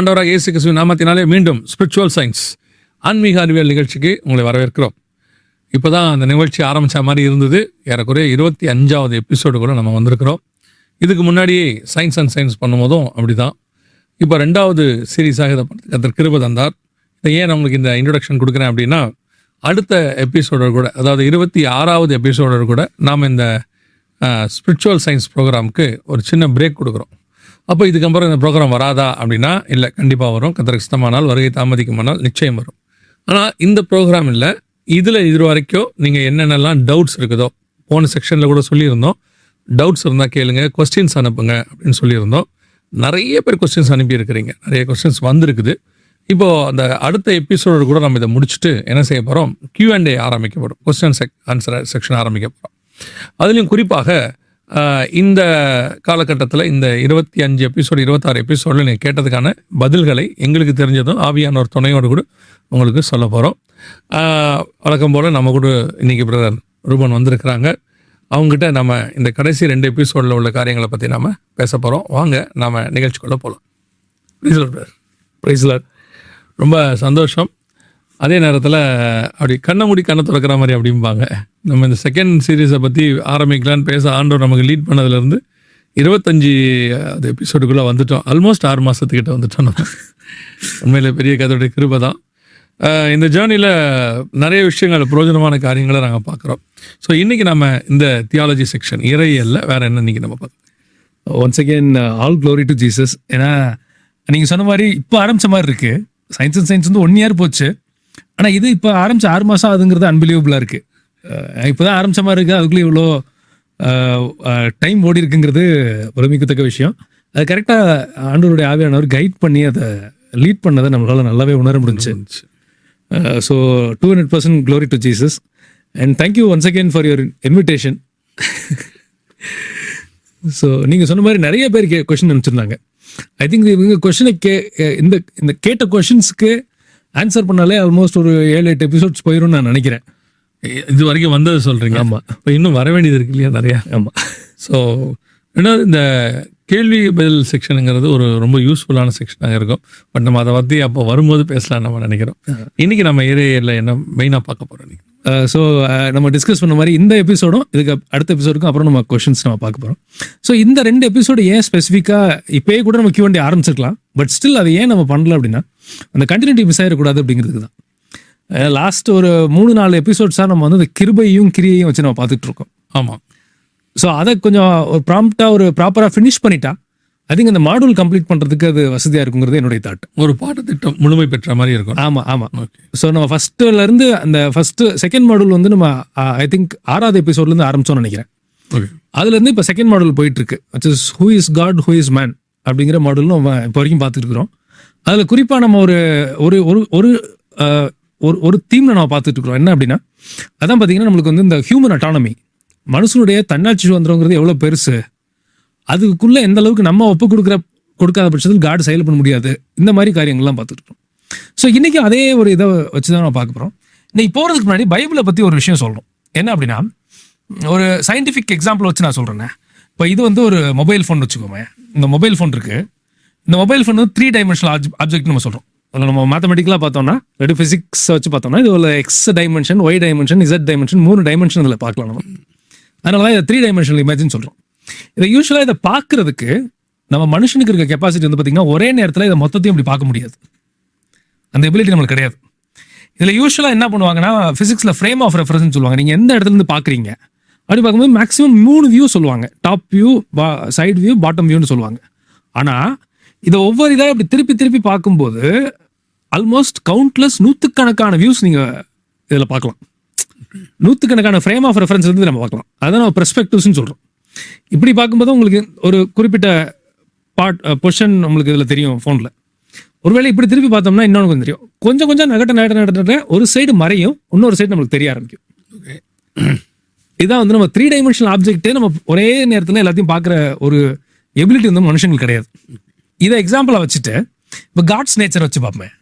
ஆண்டவராக இயேசு கிறிஸ்துவின் நாமத்தினாலே மீண்டும் ஸ்பிரிச்சுவல் சயின்ஸ் ஆன்மீக அறிவியல் நிகழ்ச்சிக்கு உங்களை வரவேற்கிறோம். இப்போ தான் அந்த நிகழ்ச்சி ஆரம்பித்த மாதிரி இருந்தது. ஏறக்குறைய 25வது எபிசோடு நம்ம வந்திருக்கிறோம். இதுக்கு முன்னாடியே சயின்ஸ் அண்ட் சயின்ஸ் பண்ணும்போதும் அப்படி தான். இப்போ 2வது சீரீஸாக இதை கர்த்தர் கிருபை தந்தார். இதை ஏன் நம்மளுக்கு இந்த இன்ட்ரொடக்ஷன் கொடுக்குறேன் அப்படின்னா, அடுத்த எபிசோடு கூட, அதாவது 26வது எபிசோடு கூட நாம் இந்த ஸ்பிரிச்சுவல் சயின்ஸ் ப்ரோக்ராமுக்கு ஒரு சின்ன பிரேக் கொடுக்குறோம். அப்போ இதுக்கப்புறம் இந்த ப்ரோக்ராம் வராதா அப்படின்னா, இல்லை, கண்டிப்பாக வரும். கர்த்தருக்கு இஷ்டமானால், வருகை தாமதிக்குமானால் நிச்சயம் வரும். ஆனால் இந்த ப்ரோக்ராம் இல்லை, இதில் இது வரைக்கும் நீங்கள் என்னென்னலாம் டவுட்ஸ் இருக்குதோ, போன செக்ஷனில் கூட சொல்லியிருந்தோம், டவுட்ஸ் இருந்தால் கேளுங்க, கொஸ்டின்ஸ் அனுப்புங்க அப்படின்னு சொல்லியிருந்தோம். நிறைய பேர் கொஸ்டின்ஸ் அனுப்பியிருக்கிறீங்க, நிறைய கொஸ்டின்ஸ் வந்திருக்குது. இப்போது அந்த அடுத்த எபிசோடு கூட நம்ம இதை முடிச்சுட்டு என்ன செய்ய போகிறோம், Q&A ஆரம்பிக்கப்படும், கொஸ்டின் ஆன்சர் செக்ஷன் ஆரம்பிக்க போகிறோம். அதுலேயும் குறிப்பாக இந்த காலகட்டத்தில் இந்த 25 எபிசோடு 26 எபிசோடில் நீங்கள் கேட்டதுக்கான பதில்களை எங்களுக்கு தெரிஞ்சதும் ஆவியான ஒரு துணையோடு கூட உங்களுக்கு சொல்ல போகிறோம். வழக்கம் போல் நம்ம கூட இன்றைக்கி பிரதர் ரூபன் வந்திருக்கிறாங்க. அவங்ககிட்ட நம்ம இந்த கடைசி 2 எபிசோடில் உள்ள காரியங்களை பற்றி நாம் பேச போகிறோம். வாங்க நாம் நிகழ்ச்சிக்குள்ளே போகலாம். ப்ரைஸ்லார்ட் பிரதர். ப்ரைஸ்லார்ட். ரொம்ப சந்தோஷம். அதே நேரத்தில் அப்படி கண்ணை மூடி கண்ணை திறக்கிற மாதிரி அப்படிம்பாங்க. நம்ம இந்த செகண்ட் சீரீஸை பற்றி ஆரம்பிக்கலான்னு பேச ஆண்டவர் நமக்கு லீட் பண்ணதுலேருந்து 25 எபிசோடுக்குள்ளே வந்துட்டோம். ஆல்மோஸ்ட் 6 மாதத்துக்கிட்ட வந்துட்டோம். நம்ம உண்மையில் பெரிய கதையுடைய கிருபை தான். இந்த ஜேர்னியில் நிறைய விஷயங்கள், பிரயோஜனமான காரியங்களை நாங்கள் பார்க்குறோம். ஸோ இன்றைக்கி நம்ம இந்த தியாலஜி செக்ஷன் இறையியல்ல வேறு என்ன இன்றைக்கி நம்ம பார்க்குறோம். Once again all glory to Jesus. ஏன்னா நீங்கள் சொன்ன மாதிரி இப்போ ஆரம்பித்த மாதிரி இருக்குது. சயின்ஸ் அண்ட் சயின்ஸ் வந்து 1 year போச்சு. ஆனால் இது இப்போ ஆரம்பித்த 6 மாதம் அதுங்கிறது அன்பிலீவபிளாக இருக்குது. இப்போ தான் ஆரம்பித்த மாதிரி இருக்குது, அதுக்குள்ளே இவ்வளோ டைம் ஓடி இருக்குங்கிறது பிரமிக்கத்தக்க விஷயம். அது கரெக்டாக ஆண்டவருடைய ஆவியானவர் கைட் பண்ணி அதை லீட் பண்ணதை நம்மளால் நல்லாவே உணர முடிஞ்சுச்சு. So 200% glory to Jesus. And thank you once again for your invitation. So நீங்கள் சொன்ன மாதிரி நிறைய பேர் கொஷின் அனுப்பிச்சிருந்தாங்க. ஐ திங்க் இவங்க கொஷினை இந்த கேட்ட கொஷின்ஸுக்கு ஆன்சர் பண்ணாலே ஆல்மோஸ்ட் ஒரு 7-8 எபிசோட்ஸ் போயிடும்னு நான் நினைக்கிறேன். இது வரைக்கும் வந்தது சொல்கிறீங்க. ஆமாம், இப்போ இன்னும் வர வேண்டியது இருக்கு இல்லையா, நிறையா. ஆமாம். ஸோ ரெண்டாவது இந்த கேள்வி பதில் செக்ஷனுங்கிறது ஒரு ரொம்ப யூஸ்ஃபுல்லான செக்ஷனாக இருக்கும். பட் நம்ம அதை பற்றி அப்போ வரும்போது பேசலாம் நம்ம நினைக்கிறோம். இன்றைக்கி நம்ம ஏரியாவில் என்ன மெயினாக பார்க்க போகிறோம் நீங்கள்? ஸோ நம்ம டிஸ்கஸ் பண்ண மாதிரி இந்த எபிசோடும் இதுக்கு அடுத்த எபிசோடுக்கும் அப்புறம் நம்ம கொஷின்ஸ் நம்ம பார்க்க போகிறோம். ஸோ இந்த 2 எபிசோடு ஏன் ஸ்பெசிஃபிக்காக இப்போயே கூட நம்ம Q&A ஆரம்பிச்சிருக்கலாம். பட் ஸ்டில் அதை ஏன் நம்ம பண்ணல அப்படின்னா, அந்த கண்டினியூட்டி மிஸ் ஆகிடக்கூடாது அப்படிங்கிறதுக்கு தான். லாஸ்ட் ஒரு 3-4 எபிசோட்ஸாக நம்ம வந்து இந்த கிருபையும் கிரியையும் வச்சு நம்ம பார்த்துட்டு இருக்கோம். ஆமாம். ஸோ அதை கொஞ்சம் ஒரு ப்ராம்ப்டாக ஒரு ப்ராப்பராக ஃபினிஷ் பண்ணிட்டா ஐ திங்க் அந்த மாடூல் கம்ப்ளீட் பண்ணுறதுக்கு அது வசதியாக இருக்குங்கிறது என்னுடைய தாட். ஒரு பாடத்திட்டம் முழுமை பெற்ற மாதிரி இருக்கும். ஆமாம், ஆமாம். ஓகே. ஸோ நம்ம ஃபஸ்ட்டுலேருந்து அந்த செகண்ட் மாடல் வந்து நம்ம ஐ திங்க் 6வது எபிசோட்லேருந்து ஆரம்பிச்சோம்னு நினைக்கிறேன். ஓகே. அதுலேருந்து இப்போ செகண்ட் மாடல் போயிட்டுருக்கு, which is who is God who is man அப்படிங்கிற மாடலும் நம்ம இப்போ வரைக்கும் பார்த்துட்டு இருக்கிறோம். அதில் குறிப்பாக நம்ம ஒரு ஒரு ஒரு ஒரு தீமில் நம்ம பார்த்துட்டு இருக்கிறோம். என்ன அப்படின்னா, அதான் பார்த்தீங்கன்னா நம்மளுக்கு வந்து இந்த ஹியூமன் அட்டானமி, மனுஷனுடைய தன்னாட்சி சுதந்திரங்கிறது எவ்வளோ பெருசு, அதுக்குள்ளே எந்த அளவுக்கு நம்ம கொடுக்காத பட்சத்தில் காடு செயல் பண்ண முடியாது, இந்த மாதிரி காரியங்கள்லாம் பார்த்துட்டு இருக்கோம். ஸோ இன்றைக்கி அதே ஒரு இதை வச்சு தான் நம்ம பார்க்க போகிறோம். இன்னைக்கு போகிறதுக்கு முன்னாடி பைபிளை பற்றி ஒரு விஷயம் சொல்கிறோம். என்ன அப்படின்னா, ஒரு சயின்டிஃபிக் எக்ஸாம்பிள் வச்சு நான் சொல்கிறேன்னே. இப்போ இது வந்து ஒரு மொபைல் ஃபோன் வச்சுக்கோமே. இந்த மொபைல் ஃபோன் இருக்குது. இந்த மொபைல் ஃபோன் வந்து 3 dimensional ஆப்ஜெக்ட் நம்ம சொல்கிறோம். அதில் நம்ம மேத்தமெட்டிக்கலாக பார்த்தோம்னா, ரெண்டு ஃபிசிக்ஸை வச்சு பார்த்தோம்னா, இது ஒரு X dimension, Y dimension, Z dimension, 3 dimension இதில் பார்க்கலாம் நம்ம. அதனால தான் இதை 3 dimensional இமேஜின்னு சொல்கிறோம். இதை யூஸ்வலாக இதை பார்க்குறதுக்கு நம்ம மனுஷனுக்கு இருக்க கெப்பாசிட்டி வந்து பார்த்திங்கன்னா, ஒரே நேரத்தில் இதை மொத்தத்தையும் இப்படி பார்க்க முடியாது. அந்த எபிலிட்டி நம்மளுக்கு கிடையாது. இதில் யூஸ்வலாக என்ன பண்ணுவாங்கன்னா, ஃபிசிக்ஸில் ஃப்ரேம் ஆஃப் ரெஃபரன்ஸ்னு சொல்லுவாங்க. நீங்கள் எந்த இடத்துலேருந்து பார்க்குறீங்க அப்படி பார்க்கும்போது மேக்ஸிமம் 3 வியூ சொல்லுவாங்க. Top view, side view, bottom வியூன்னு சொல்லுவாங்க. ஆனால் இதை ஒவ்வொரு இதாக இப்படி திருப்பி திருப்பி பார்க்கும்போது ஆல்மோஸ்ட் கவுண்ட்லெஸ் நூற்றுக்கணக்கான வியூஸ் நீங்கள் இதில் பார்க்கலாம். நூற்றுக்கணக்கான ஃப்ரேம் ஆஃப் ரெஃபரன்ஸ் வந்து நம்ம பார்க்கலாம். அதான் நம்ம பெர்ஸ்பெக்டிவ்ஸ்னு சொல்கிறோம். இப்படி பார்க்கும்போது உங்களுக்கு ஒரு குறிப்பிட்ட பொசிஷன் நம்மளுக்கு இதில் தெரியும் ஃபோனில். ஒருவேளை இப்படி திருப்பி பார்த்தோம்னா இன்னொன்று கொஞ்சம் தெரியும். கொஞ்சம் கொஞ்சம் நகட்ட ஒரு சைடு மறையும், இன்னொரு சைடு நம்மளுக்கு தெரிய ஆரம்பிக்கும். இதான் வந்து நம்ம 3 dimensional ஆப்ஜெக்டே நம்ம ஒரே நேரத்தில் எல்லாத்தையும் பார்க்குற ஒரு எபிலிட்டி வந்து மனுஷங்களுக்கு கிடையாது. இதை எக்ஸாம்பிளாக வச்சுட்டு இப்போ காட்ஸ் நேச்சர் வச்சு பார்ப்பேன்.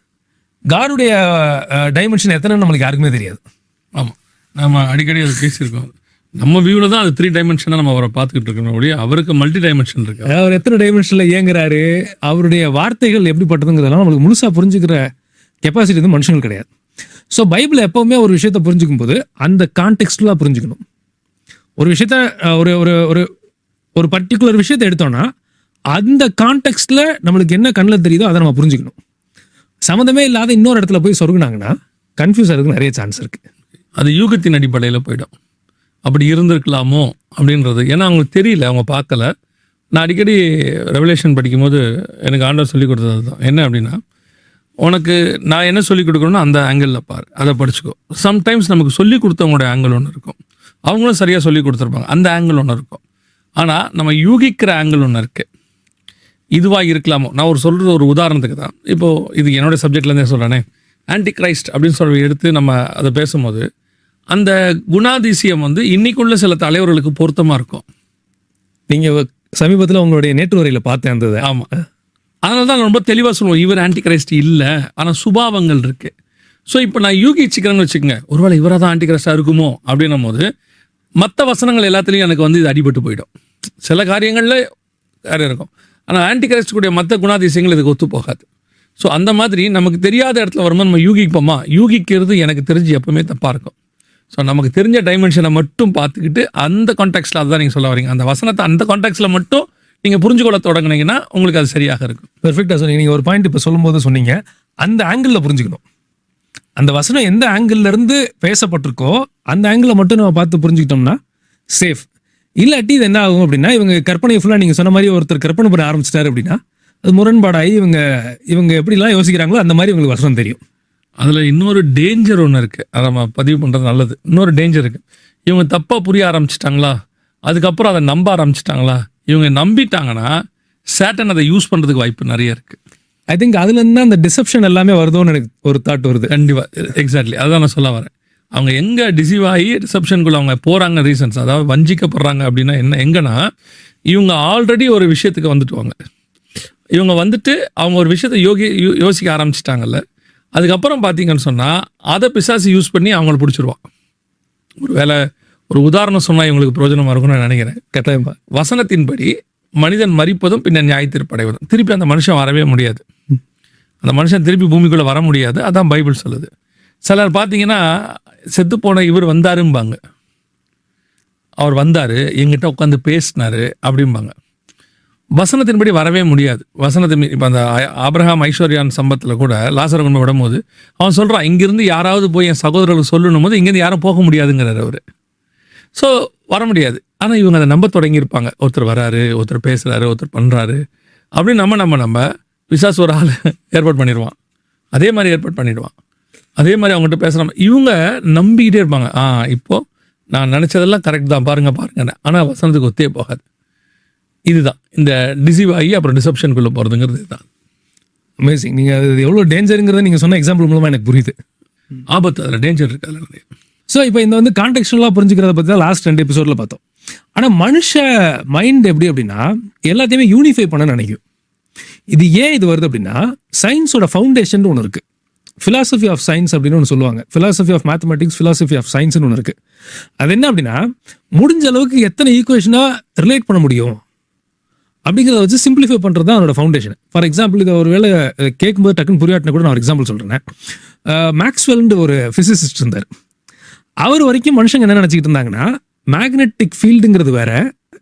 காடுடைய டைமென்ஷன் எத்தனை நம்மளுக்கு யாருக்குமே தெரியாது. ஆமாம், நம்ம அடிக்கடி அதை பேசியிருக்கோம். நம்ம வியூவில் தான் அது 3 டைமென்ஷனாக நம்ம அவரை பார்த்துக்கிட்டு இருக்கணும் ஒழிய அவருக்கு மல்டி டைமென்ஷன் இருக்கு. அவர் எத்தனை டைமென்ஷன்ல இயங்குறாரு, அவருடைய வார்த்தைகள் எப்படிப்பட்டதுங்கிறதெல்லாம் நம்மளுக்கு முழுசா புரிஞ்சுக்கிற கெப்பாசிட்டி வந்து மனுஷங்களுக்கு கிடையாது. ஸோ பைபிள் எப்பவுமே ஒரு விஷயத்த புரிஞ்சுக்கும் போது அந்த கான்டெக்ஸ்ட்லாம் புரிஞ்சுக்கணும். ஒரு விஷயத்த ஒரு ஒரு ஒரு ஒரு பர்டிகுலர் விஷயத்தை எடுத்தோம்னா அந்த கான்டெக்ஸ்ட்ல நம்மளுக்கு என்ன கண்ணில் தெரியுதோ அதை நம்ம புரிஞ்சுக்கணும். சம்மந்தமே இல்லாத இன்னொரு இடத்துல போய் சொருகுனாங்கன்னா கன்ஃபியூஸ் ஆகிறதுக்கு நிறைய சான்ஸ் இருக்கு. அது யூகத்தின் அடிப்படையில் போயிடும். அப்படி இருந்திருக்கலாமோ அப்படின்றது, ஏன்னா அவங்களுக்கு தெரியல, அவங்க பார்க்கல. நான் அடிக்கடி ரெவலேஷன் படிக்கும்போது எனக்கு ஆண்டவர் சொல்லிக் கொடுத்தது தான். என்ன அப்படின்னா, உனக்கு நான் என்ன சொல்லிக் கொடுக்கணும்னு அந்த ஆங்கிளில் பாரு, அதை படிச்சுக்கோ. சம்டைம்ஸ் நமக்கு சொல்லிக் கொடுத்தவங்களோட ஆங்கிள் ஒன்று இருக்கும், அவங்களும் சரியாக சொல்லி கொடுத்துருப்பாங்க, அந்த ஆங்கிள் ஒன்று இருக்கும். ஆனால் நம்ம யூகிக்கிற ஆங்கிள் ஒன்று இருக்குது. இதுவாக இருக்கலாமோ. நான் சொல்கிறது ஒரு உதாரணத்துக்கு தான். இப்போது இது என்னோடய சப்ஜெக்ட்லேருந்தே சொல்கிறேனே, ஆன்டி கிரைஸ்ட் அப்படின்னு சொல்லி எடுத்து நம்ம அதை பேசும்போது அந்த குணாதிசயம் வந்து இன்னைக்குள்ள சில தலைவர்களுக்கு பொருத்தமாக இருக்கும். நீங்கள் சமீபத்தில் உங்களுடைய நேற்றுவரையில் பார்த்தேன் அந்த. ஆமாம், அதனால தான் ரொம்ப தெளிவாக சொல்லுவோம், இவர் ஆன்டி கிரைஸ்ட் இல்லை, ஆனால் சுபாவங்கள் இருக்குது. ஸோ இப்போ நான் யூகிச்சுக்கிறேன்னு வச்சுக்கோங்க, ஒருவேளை இவராக தான் ஆன்டி கிரைஸ்டாக இருக்குமோ அப்படின்னும் போது மற்ற வசனங்கள் எல்லாத்துலேயும் எனக்கு வந்து இது அடிபட்டு போயிடும். சில காரியங்களில் வேறு இருக்கும், ஆனால் ஆன்டி கிரைஸ்ட் கூடிய மற்ற குணாதிசயங்கள் இதுக்கு ஒத்து போகாது. ஸோ அந்த மாதிரி நமக்கு தெரியாத இடத்துல வரும்போது நம்ம யூகிப்போமா, யூகிக்கிறது எனக்கு தெரிஞ்சு எப்பவுமே தப்பாக இருக்கும். ஸோ நமக்கு தெரிஞ்ச டைமென்ஷனை மட்டும் பார்த்துக்கிட்டு அந்த கான்டெக்ட்ல அதுதான் நீங்கள் சொல்ல வரீங்க, அந்த வசனத்தை அந்த கான்டெக்ட்ல மட்டும் நீங்கள் புரிஞ்சுக்கொள்ள தொடங்குனீங்கன்னா உங்களுக்கு அது சரியாக இருக்கும். பெர்ஃபெக்டாக சொன்னீங்க. நீங்கள் ஒரு பாயிண்ட் இப்போ சொல்லும்போது சொன்னீங்க, அந்த ஆங்கிளில் புரிஞ்சுக்கணும். அந்த வசனம் எந்த ஆங்கிள் இருந்து பேசப்பட்டிருக்கோ அந்த ஆங்கிளை மட்டும் நம்ம பார்த்து புரிஞ்சுக்கிட்டோம்னா சேஃப். இல்லாட்டி இது என்ன ஆகும் அப்படின்னா, இவங்க கற்பனை ஃபுல்லாக நீங்கள் சொன்ன மாதிரி ஒருத்தர் கற்பனை பண்ண ஆரம்பிச்சிட்டாரு அப்படின்னா அது முரண்பாடாகி இவங்க எப்படிலாம் யோசிக்கிறாங்களோ அந்த மாதிரி இவங்களுக்கு வசனம் தெரியும். அதில் இன்னொரு டேஞ்சர் ஒன்று இருக்குது, அதை நம்ம பதிவு பண்ணுறது நல்லது. இன்னொரு டேஞ்சர் இருக்குது, இவங்க தப்பாக புரிய ஆரம்பிச்சிட்டாங்களா, அதுக்கப்புறம் அதை நம்ப ஆரம்பிச்சிட்டாங்களா, இவங்க நம்பிட்டாங்கன்னா சேட்டன் அதை யூஸ் பண்ணுறதுக்கு வாய்ப்பு நிறைய இருக்குது. ஐ திங்க் அதுலேருந்து தான் அந்த டிசெப்ஷன் எல்லாமே வருதோன்னு எனக்கு ஒரு தாட் வருது. கண்டிப்பாக, எக்ஸாக்ட்லி அதுதான் நான் சொல்ல வரேன். அவங்க எங்கே டிசீவ் ஆகி ரிசப்ஷனுக்குள்ள அவங்க போகிறாங்க, ரீசன்ஸ் அதாவது வஞ்சிக்கப்படுறாங்க அப்படின்னா எங்கன்னா இவங்க ஆல்ரெடி ஒரு விஷயத்துக்கு வந்துட்டுவாங்க. இவங்க வந்துட்டு அவங்க ஒரு விஷயத்தை யோசிக்க ஆரம்பிச்சிட்டாங்கல்ல, அதுக்கப்புறம் பார்த்தீங்கன்னு சொன்னால் அதை பிசாசு யூஸ் பண்ணி அவங்கள பிடிச்சிருவான். ஒரு உதாரணம் சொன்னால் இவங்களுக்கு பிரயோஜனமாக இருக்கும்னு நான் நினைக்கிறேன். கட்டாயமா வசனத்தின்படி மனிதன் மரிப்பதும் பின்னர் நியாயத்தீர்ப்படைவதும், திருப்பி அந்த மனுஷன் வரவே முடியாது, அந்த மனுஷன் திருப்பி பூமிக்குள்ளே வர முடியாது. அதான் பைபிள் சொல்லுது. சிலர் பார்த்தீங்கன்னா செத்துப்போன இவர் வந்தாரும்பாங்க, அவர் வந்தார் எங்கிட்ட உட்காந்து பேசினாரு அப்படிம்பாங்க. வசனத்தின்படி வரவே முடியாது. வசனத்தின் இப்போ அந்த ஆபிரகாம் ஐஸ்வர்யான் சம்பத்தில் கூட லாசரை கொண்டு விடும்போது அவன் சொல்கிறான், இங்கேருந்து யாராவது போய் என் சகோதரர்கள் சொல்லணும் போது இங்கேருந்து யாரும் போக முடியாதுங்கிறார் அவர். ஸோ வர முடியாது. ஆனால் இவங்க அதை நம்ப தொடங்கியிருப்பாங்க, ஒருத்தர் வராரு, ஒருத்தர் பேசுகிறாரு, ஒருத்தர் பண்ணுறாரு அப்படின்னு நம்ம விசாஸ் ஒரு ஆள் ஏற்பாடு பண்ணிடுவான், அதே மாதிரி ஏற்பாடு பண்ணிடுவான், அதே மாதிரி அவங்ககிட்ட பேசுகிறாங்க. இவங்க நம்பிக்கிட்டே இருப்பாங்க, இப்போது நான் நினச்சதெல்லாம் கரெக்ட் தான் பாருங்க, ஆனால் வசனத்துக்கு ஒத்தே போகாது. இதுதான் இந்த டிசீவ் ஆகி அப்புறம் டிசப்ஷனுக்குள்ளே போகிறதுங்கிறது இதுதான். அமேசிங். நீங்கள் அது எவ்வளோ டேஞ்சருங்கிறத நீங்கள் சொன்ன எக்ஸாம்பிள் மூலமாக எனக்கு புரியுது. ஆபத்து அதில் டேஞ்சர் இருக்குது அதில் நிறைய. ஸோ இப்போ இந்த வந்து கான்டெக்ஸ்டுவலாக புரிஞ்சுக்கிறத பற்றி தான் லாஸ்ட் 2 எபிசோடில் பார்த்தோம். ஆனால் மனுஷ மைண்ட் எப்படி அப்படின்னா எல்லாத்தையுமே யூனிஃபை பண்ண நினைக்கும். இது ஏன் இது வருது அப்படின்னா, சயின்ஸோட ஃபவுண்டேஷன் ஒன்று இருக்குது, ஃபிலாசபி ஆஃப் சயின்ஸ் அப்படின்னு ஒன்று சொல்லுவாங்க, philosophy of mathematics, philosophy of சயின்ஸ்னு ஒன்று இருக்குது. அது என்ன அப்படின்னா, முடிஞ்ச அளவுக்கு எத்தனை ஈக்குவேஷனாக ரிலேட் பண்ண முடியும் அப்படிங்கிறத வச்சு சிம்பிளிஃபை பண்ணுறது தான் அதோட ஃபவுண்டேஷன். ஃபார் எக்ஸாம்பிள், இதை ஒரு வேளை கேட்கும்போது டக்குன்னு புரியாட்டினா கூட நான் ஒரு எக்ஸாம்பிள் சொல்கிறேன். மேக்ஸ்வெல்னு ஒரு ஃபிசிசிஸ்ட் இருந்தார். அவர் வரைக்கும் மனுஷங்க என்ன நினச்சிக்கிட்டு இருந்தாங்கன்னா, மேக்னெட்டிக் ஃபீல்டுங்கிறது வேற,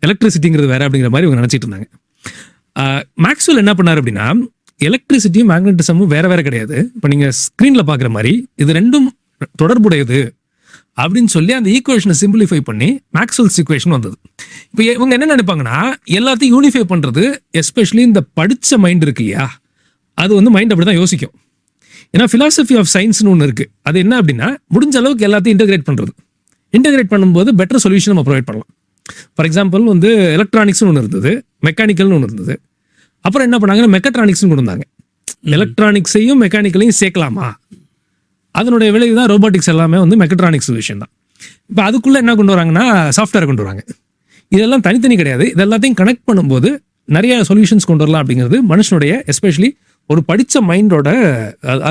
எலக்ட்ரிசிட்டிங்கிறது வேற அப்படிங்கிற மாதிரி இவங்க நினச்சிட்டு இருந்தாங்க. மேக்ஸ்வெல் என்ன பண்ணார் அப்படின்னா, எலக்ட்ரிசிட்டியும் மேக்னெட்டிசமும் வேற வேற கிடையாது, இப்போ நீங்கள் ஸ்க்ரீனில் பார்க்குற மாதிரி இது ரெண்டும் தொடர்புடையது அப்படின்னு சொல்லி அந்த ஈக்குவேஷனை சிம்பிளிஃபை பண்ணி மேக்ஸ்வெல்ஸ் ஈக்குவேஷன் வந்தது. இப்போ இவங்க என்ன நினைப்பாங்கன்னா, எல்லாத்தையும் யூனிஃபை பண்ணுறது, எஸ்பெஷலி இந்த படித்த மைண்ட் இருக்கு இல்லையா, அது வந்து மைண்ட் அப்படி தான் யோசிக்கும். ஏன்னா ஃபிலாசபி ஆஃப் சயின்ஸ்னு ஒன்று இருக்குது, அது என்ன அப்படின்னா முடிஞ்ச அளவுக்கு எல்லாத்தையும் இன்டெகிரேட் பண்ணுறது. இன்டெகிரேட் பண்ணும்போது பெட்டர் சொல்யூஷன் நம்ம ப்ரொவைட் பண்ணலாம். ஃபார் எக்ஸாம்பிள் வந்து எலக்ட்ரானிக்ஸ்னு ஒன்று இருந்தது, மெக்கானிக்கல்னு ஒன்று இருந்தது. அப்புறம் என்ன பண்ணாங்கன்னா மெக்கட்ரானிக்ஸ்னு கொண்டு வந்தாங்க. எலக்ட்ரானிக்ஸையும் மெக்கானிக்கலையும் சேர்க்கலாமா, அதனுடைய விளைவு தான் ரோபோட்டிக்ஸ் எல்லாமே வந்து மெக்கட்ரானிக்ஸ் விஷயம் தான். இப்போ அதுக்குள்ளே என்ன கொண்டு வராங்கன்னா சாஃப்ட்வேர் கொண்டு வராங்க. இதெல்லாம் தனித்தனி கிடையாது, இது எல்லாத்தையும் கனெக்ட் பண்ணும்போது நிறைய சொல்யூஷன்ஸ் கொண்டு வரலாம் அப்படிங்கிறது மனுஷனுடைய எஸ்பெஷலி ஒரு படித்த மைண்டோட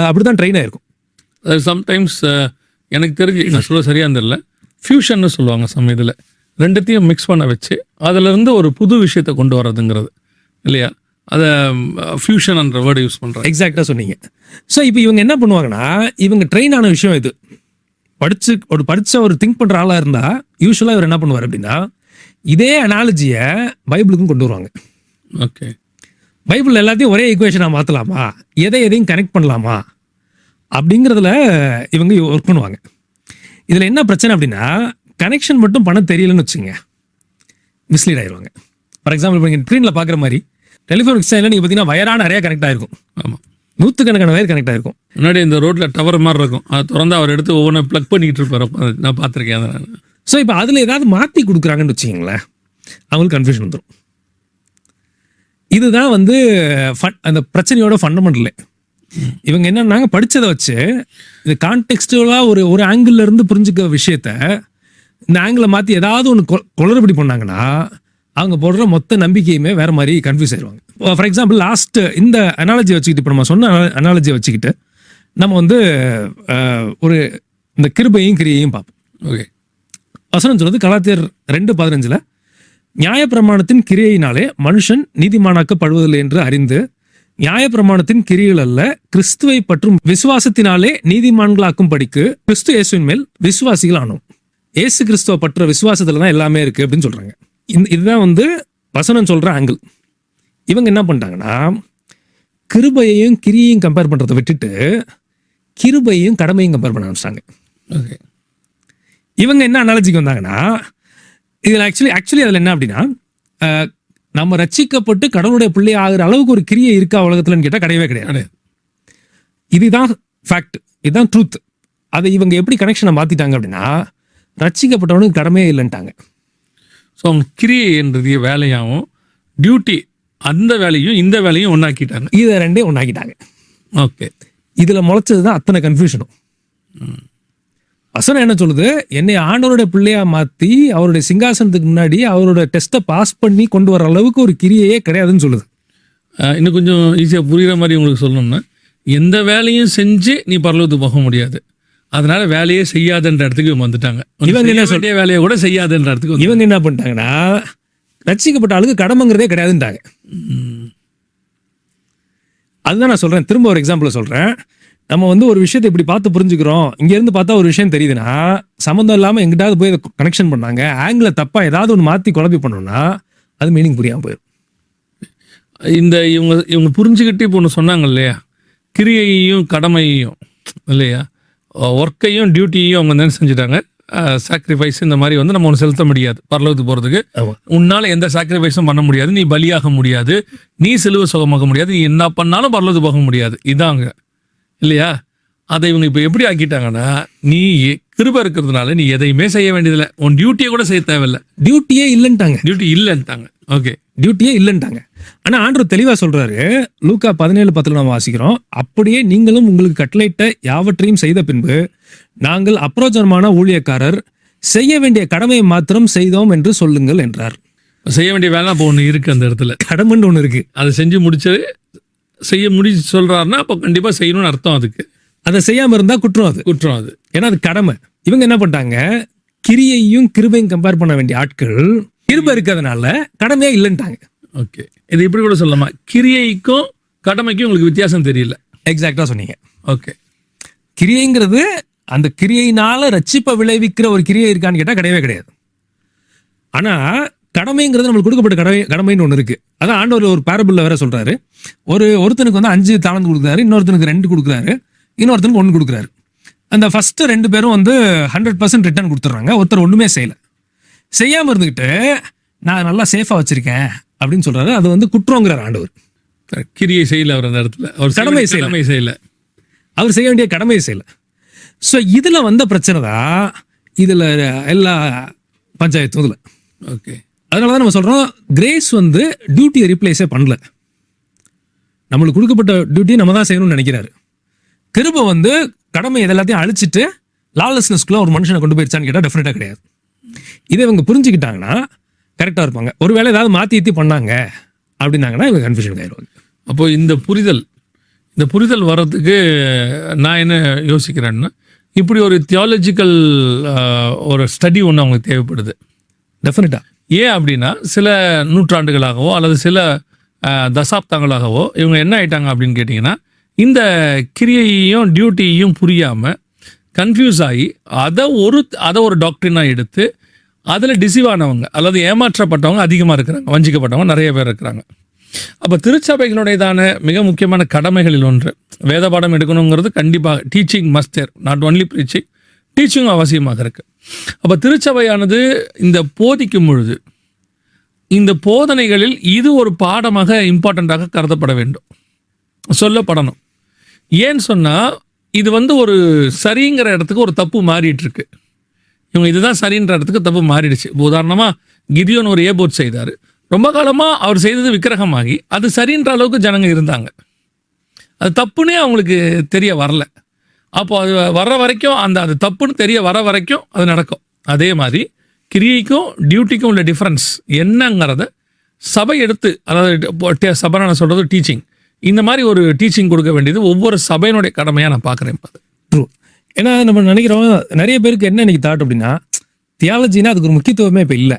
அப்படி தான் ட்ரெயின் ஆகிருக்கும். சம்டைம்ஸ் எனக்கு தெரிஞ்சு நான் சொல்ல சரியாக தெரியல, ஃபியூஷன்னு சொல்லுவாங்க சமயத்தில். ரெண்டுத்தையும் மிக்ஸ் பண்ண வச்சு அதிலிருந்து ஒரு புது விஷயத்தை கொண்டு வர்றதுங்கிறது இல்லையா? அதை ஃபியூஷன்ன்ற வேர்டு யூஸ் பண்ணுறாங்க. எக்ஸாக்டாக சொன்னீங்க. ஸோ இப்போ இவங்க என்ன பண்ணுவாங்கன்னா, இவங்க ட்ரெயின் ஆன விஷயம் இது. படித்த ஒரு திங்க் பண்ணுற ஆளாக இருந்தால் யூஸ்வலாக இவர் என்ன பண்ணுவார் அப்படின்னா, இதே அனாலஜியை பைபிளுக்கும் கொண்டு வருவாங்க. ஓகே, பைபிள் எல்லாத்தையும் ஒரே ஈக்குவேஷனாக மாற்றலாமா, எதையும் கனெக்ட் பண்ணலாமா அப்படிங்கிறதுல இவங்க ஒர்க் பண்ணுவாங்க. இதில் என்ன பிரச்சனை அப்படின்னா, கனெக்ஷன் மட்டும் பண்ண தெரியலன்னு வச்சுங்க, மிஸ்லீட் ஆயிடுவாங்க. ஃபார் எக்ஸாம்பிள் இப்போ நீங்கள் ஸ்க்ரீனில் பார்க்குற மாதிரி டெலிஃபோன் எக்ஸ்சேஞ்சில் நீங்கள் பார்த்தீங்கன்னா வயரான நிறைய கனெக்ட் ஆகிருக்கும். ஆமாம், நூற்றுக்கணக்கான வயர் கனெக்ட் ஆகிருக்கும். முன்னாடி இந்த ரோட்டில் டவர் மாதிரி இருக்கும், அதை திறந்து அவர் எடுத்து ஒவ்வொன்று ப்ளக் பண்ணிக்கிட்டு இருப்பார். நான் பார்த்துருக்கேன் அதை நான். ஸோ இப்போ அதில் ஏதாவது மாற்றி கொடுக்குறாங்கன்னு வச்சுக்கிங்களேன், அவங்களுக்கு கன்ஃபியூஷன் வந்துடும். இதுதான் வந்து அந்த பிரச்சனையோட ஃபண்டமெண்டலே. இவங்க என்னன்னாங்க, படித்ததை வச்சு இது கான்டெக்ஸ்டுவலாக ஒரு ஆங்கிள் இருந்து புரிஞ்சுக்க விஷயத்த இந்த ஆங்கிளை மாற்றி ஏதாவது ஒன்று குளறுபடி பண்ணாங்கன்னா அவங்க போடுற மொத்த நம்பிக்கையுமே வேற மாதிரி கன்ஃபியூஸ் ஆயிடுவாங்க. ஃபார் எக்ஸாம்பிள் லாஸ்ட் இந்த அனாலஜி வச்சுக்கிட்டு, இப்போ நம்ம சொன்ன அனாலஜியை வச்சுக்கிட்டு நம்ம வந்து ஒரு இந்த கிருபையும் கிரியையும் பார்ப்போம். ஓகே, வசனம் சொல்றது கலாத்தியர் 2:15 நியாயப்பிரமாணத்தின் கிரியையினாலே மனுஷன் நீதிமானாக்கப்படுவதில்லை என்று அறிந்து நியாயப்பிரமாணத்தின் கிரியைகள் அல்ல கிறிஸ்துவை பற்றும் விசுவாசத்தினாலே நீதிமான்களாக்கும் படிக்கு கிறிஸ்து இயேசுவின் மேல் விசுவாசிகள் ஆனோம். ஏசு கிறிஸ்துவ பற்ற விசுவாசத்துல தான் எல்லாமே இருக்கு அப்படின்னு சொல்றாங்க. இதுதான் வந்து வசனம் சொல்ற ஆங்கிள். இவங்க என்ன பண்ணிட்டாங்கன்னா, கிருபையையும் கிரியையும் கம்பேர் பண்றதை விட்டுட்டு கிருபையையும் கடமையும் கம்பேர் பண்ண ஆரம்பிச்சாங்க. ஓகே, இவங்க என்ன அனாலஜிக்கு வந்தாங்கன்னா, இதில் ஆக்சுவலி அதில் என்ன அப்படின்னா, நம்ம ரட்சிக்கப்பட்டு கடவுளுடைய பிள்ளை ஆகிற அளவுக்கு ஒரு கிரியை இருக்கா உலகத்துலன்னு கேட்டால் கிடையவே கிடையாது. இதுதான் ஃபேக்ட், இதுதான் ட்ரூத். அதை இவங்க எப்படி கனெக்ஷனை மாற்றிட்டாங்க அப்படின்னா, ரட்சிக்கப்பட்டவனுக்கு கடமையே இல்லைன்ட்டாங்க. ஸோ அவங்க கிரியை என்றது வேலையாகவும் டியூட்டி அந்த வேலையும் இந்த வேலையும் ஒன்றாக்கிட்டாங்க. இதை ரெண்டே ஒன்றாக்கிட்டாங்க. ஓகே, இதில் முளைச்சது தான் அத்தனை கன்ஃபியூஷனும். வசனம் என்ன சொல்லுது, என்னை ஆண்டவருடைய பிள்ளையா மாற்றி அவருடைய சிங்காசனத்துக்கு முன்னாடி அவரோட டெஸ்ட்டை பாஸ் பண்ணி கொண்டு வர அளவுக்கு ஒரு கிரியையே கிடையாதுன்னு சொல்லுது. இன்னும் கொஞ்சம் ஈஸியாக புரிகிற மாதிரி உங்களுக்கு சொல்லணும்னா, எந்த வேலையும் செஞ்சு நீ பரலோகத்துக்கு போக முடியாது, அதனால வேலையே செய்யாதுன்ற இடத்துக்கு இவங்க வந்துட்டாங்க. இவங்க என்ன வேண்டிய வேலையை கூட செய்யாதுன்ற இடத்துக்கு இவங்க என்ன பண்ணிட்டாங்கன்னா, ரட்சிக்கப்பட்ட ஆளுக்கு கடமைங்கிறதே கிடையாதுன்ட்டாங்க. அதுதான் நான் சொல்றேன். திரும்ப ஒரு எக்ஸாம்பிள் சொல்றேன். நம்ம வந்து ஒரு விஷயத்தை இப்படி பார்த்து புரிஞ்சுக்கிறோம், இங்க இருந்து பார்த்தா ஒரு விஷயம் தெரியுதுன்னா சம்மந்தம் இல்லாமல் எங்கிட்டாவது போய் கனெக்ஷன் பண்ணாங்க, ஆங்கில தப்பா ஏதாவது ஒன்று மாற்றி குழப்பி பண்ணோம்னா அது மீனிங் புரியாமல் போயிடும். இவங்க புரிஞ்சுக்கிட்டு இப்போ ஒன்று சொன்னாங்க இல்லையா, கிரியையையும் கடமையையும் இல்லையா, ஒர்க்கையும் டியூட்டியையும் அவங்க என்ன செஞ்சுட்டாங்க, சாக்ரிஃபைஸ் இந்த மாதிரி வந்து நம்ம ஒன்று செலுத்த முடியாது பரலோகத்துக்கு போகிறதுக்கு. உன்னால் எந்த சாக்ரிஃபைஸும் பண்ண முடியாது, நீ பலியாக முடியாது, நீ சிலுவை சுகமாக முடியாது, நீ என்ன பண்ணாலும் பரலோகத்துக்கு போக முடியாது, இதாங்க இல்லையா. அதை இவங்க இப்போ எப்படி ஆக்கிட்டாங்கன்னா, நீ கிருபை இருக்கிறதுனால நீ எதையுமே செய்ய வேண்டியதில்லை, உன் டியூட்டியை கூட செய்ய தேவையில்லை. டியூட்டியே இல்லைன்ட்டாங்க. டியூட்டி இல்லைன்ட்டாங்க. ஓகே, டியூட்டியே இல்லைன்ட்டாங்க. ஆனால் ஆண்டவர் தெளிவாக சொல்றாரு, லூக்கா 17:10 நம்ம வாசிக்கிறோம், அப்படியே நீங்களும் உங்களுக்கு கட்டளையிட்ட யாவற்றையும் செய்த பின்பு நாங்கள் அப்ரோஜனமான ஊழியக்காரர், செய்ய வேண்டிய கடமையை மாத்திரம் செய்தோம் என்று சொல்லுங்கள் என்றார். செய்ய வேண்டிய வேலை அப்போ ஒன்று இருக்குது, அந்த இடத்துல கடமைன்னு ஒன்று இருக்கு. அதை செஞ்சு முடிச்சது செய்ய முடிச்சு சொல்றாருன்னா அப்போ கண்டிப்பாக செய்யணும்னு அர்த்தம். அதுக்கு அதை செய்யாமல் இருந்தால் குற்றம், அது ஏன்னா அது கடமை. இவங்க என்ன பண்ணிட்டாங்க, கிரியையும் கிருபையும் கம்பேர் பண்ண வேண்டிய ஆட்கள் கிருபை இருக்கிறதுனால கடமையே இல்லைன்ட்டாங்க. ஓகே, இது இப்படி கூட சொல்லலாமா, கிரியைக்கும் கடமைக்கும் உங்களுக்கு வித்தியாசம் தெரியல. எக்ஸாக்டா சொன்னீங்க. ஓகே, கிரியைங்கிறது அந்த கிரியையினால ரட்சிப்பை விளைவிக்கிற ஒரு கிரியை இருக்கான்னு கேட்டால் கிடையவே கிடையாது. ஆனா கடமைங்கிறது நம்மளுக்கு கொடுக்கப்பட்ட கடமைன்னு ஒன்று இருக்கு. அதான் ஆண்டவர் ஒரு பேரபிள்ல வேற சொல்றாரு, ஒருத்தனுக்கு வந்து 5 தாளந்து கொடுக்குறாரு, இன்னொருத்தனுக்கு 2 கொடுக்குறாரு, இன்னொருத்தனுக்கு 1 கொடுக்குறாரு. அந்த ஃபர்ஸ்ட் 2 பேரும் வந்து 100% ரிட்டர்ன் கொடுத்துட்றாங்க. ஒருத்தர் ஒண்ணுமே செய்யாம இருந்துகிட்டு நான் நல்லா சேஃபா வச்சிருக்கேன் அப்படின்னு சொல்றாரு. அது வந்து குற்றங்கிறார் ஆண்டவர். கிரியை செய்யல அவர், அந்த இடத்துல அவர் கடமை செய்யல, அவர் செய்ய வேண்டிய கடமையை செய்யல. ஸோ இதுல வந்த பிரச்சனை தான் இதுல எல்லா பஞ்சாயத்தும் இதுல. ஓகே, அதனாலதான் நம்ம சொல்றோம், கிரேஸ் வந்து டியூட்டியை ரீப்ளேஸே பண்ணல. நம்மளுக்கு கொடுக்கப்பட்ட டியூட்டியை நம்ம தான் செய்யணும்னு நினைக்கிறாரு. கிருபை வந்து கடமை இதெல்லாத்தையும் அழிச்சிட்டு லாலெஸ்னஸ்க்குள்ள ஒரு மனுஷனை கொண்டு போயிருச்சான்னு கேட்டால் டெஃபினட்டா கிடையாது. இதை இவங்க புரிஞ்சுக்கிட்டாங்கன்னா கரெக்டாக இருப்பாங்க. ஒருவேளை ஏதாவது மாற்றி பண்ணாங்க அப்படின்னாங்கன்னா இவங்க கன்ஃபியூஷன் ஆயிடுவாங்க. அப்போ இந்த புரிதல் வர்றதுக்கு நான் என்ன யோசிக்கிறேன்னா, இப்படி ஒரு தியாலஜிக்கல் ஒரு ஸ்டடி ஒன்று அவங்களுக்கு தேவைப்படுது. டெஃபினட்டா. ஏன் அப்படின்னா சில நூற்றாண்டுகளாகவோ அல்லது சில தசாப்தங்களாகவோ இவங்க என்ன ஆயிட்டாங்க அப்படின்னு கேட்டிங்கன்னா, இந்த கிரியையையும் டியூட்டியையும் புரியாமல் கன்ஃபியூஸ் ஆகி அதை ஒரு டாக்டரினாக எடுத்து அதில் டிசீவ் ஆனவங்க அல்லது ஏமாற்றப்பட்டவங்க அதிகமாக இருக்கிறாங்க, வஞ்சிக்கப்பட்டவங்க நிறைய பேர் இருக்கிறாங்க. அப்போ திருச்சபைகளுடையதான மிக முக்கியமான கடமைகளில் ஒன்று வேத பாடம் எடுக்கணுங்கிறது கண்டிப்பாக teaching must, not only preaching, டீச்சிங்கும் அவசியமாக இருக்குது. அப்போ திருச்சபையானது இந்த போதிக்கும் பொழுது இந்த போதனைகளில் இது ஒரு பாடமாக இம்பார்ட்டண்ட்டாக கருதப்பட வேண்டும், சொல்லப்படணும். ஏன்னு சொன்னால் இது ஒரு சரிங்கிற இடத்துக்கு ஒரு தப்பு மாறிட்டுருக்கு. இவங்க இதுதான் சரின்ற இடத்துக்கு தப்பு மாறிடுச்சு. இப்போ உதாரணமாக கிதியோன் ஒரு ஏபோட் செய்தார். ரொம்ப காலமாக அவர் செய்தது விக்கிரகமாகி அது சரின்ற அளவுக்கு ஜனங்க இருந்தாங்க. அது தப்புன்னே அவங்களுக்கு தெரிய வரல. அப்போ அது வர்ற வரைக்கும் அது தப்புன்னு தெரிய வர வரைக்கும் அது நடக்கும். அதே மாதிரி கிரியைக்கும் டியூட்டிக்கும் உள்ள டிஃப்ரென்ஸ் என்னங்கிறத சபை எடுத்து, அதாவது சபை நான் சொல்கிறது டீச்சிங், இந்த மாதிரி ஒரு டீச்சிங் கொடுக்க வேண்டியது ஒவ்வொரு சபையினுடைய கடமையாக நான் பார்க்குறேன். ட்ரூ. ஏன்னா நம்ம நினைக்கிறோம் நிறைய பேருக்கு என்ன இன்னைக்கு தாட் அப்படின்னா, தியாலஜினா அதுக்கு ஒரு முக்கியத்துவமே இப்போ இல்லை.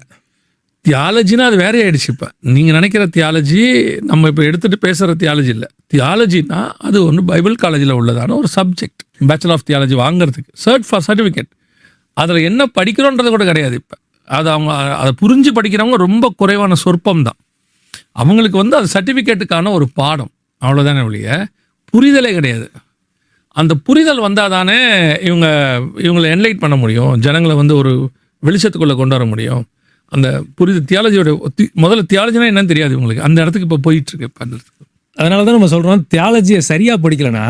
தியாலஜினா அது வேற ஆயிடுச்சு. இப்போ நீங்கள் நினைக்கிற தியாலஜி நம்ம இப்போ எடுத்துகிட்டு பேசுகிற தியாலஜி இல்லை. தியாலஜினா அது பைபிள் காலேஜில் உள்ளதான ஒரு சப்ஜெக்ட். பேச்சுலர் ஆஃப் தியாலஜி வாங்குறதுக்கு சர்டிஃபிகேட், அதில் என்ன படிக்கிறோன்றது கூட கிடையாது. இப்போ அவங்க அதை புரிஞ்சு படிக்கிறவங்க ரொம்ப குறைவான சொற்பம் தான். அவங்களுக்கு அது சர்டிஃபிகேட்டுக்கான ஒரு பாடம், அவ்வளோதானே ஒழிய புரிதலே கிடையாது. அந்த புரிதல் வந்தால் தானே இவங்களை என்லைட் பண்ண முடியும், ஜனங்களை ஒரு வெளிச்சத்துக்குள்ளே கொண்டு வர முடியும். அந்த புரிதல் தியாலஜியோட முதல்ல தியாலஜினா என்னன்னு தெரியாது இவங்களுக்கு. அந்த இடத்துக்கு இப்போ போயிட்டுருக்கு. இப்போ அந்த இடத்துக்கு அதனால தான் நம்ம சொல்கிறோம், தியாலஜியை சரியாக படிக்கலைன்னா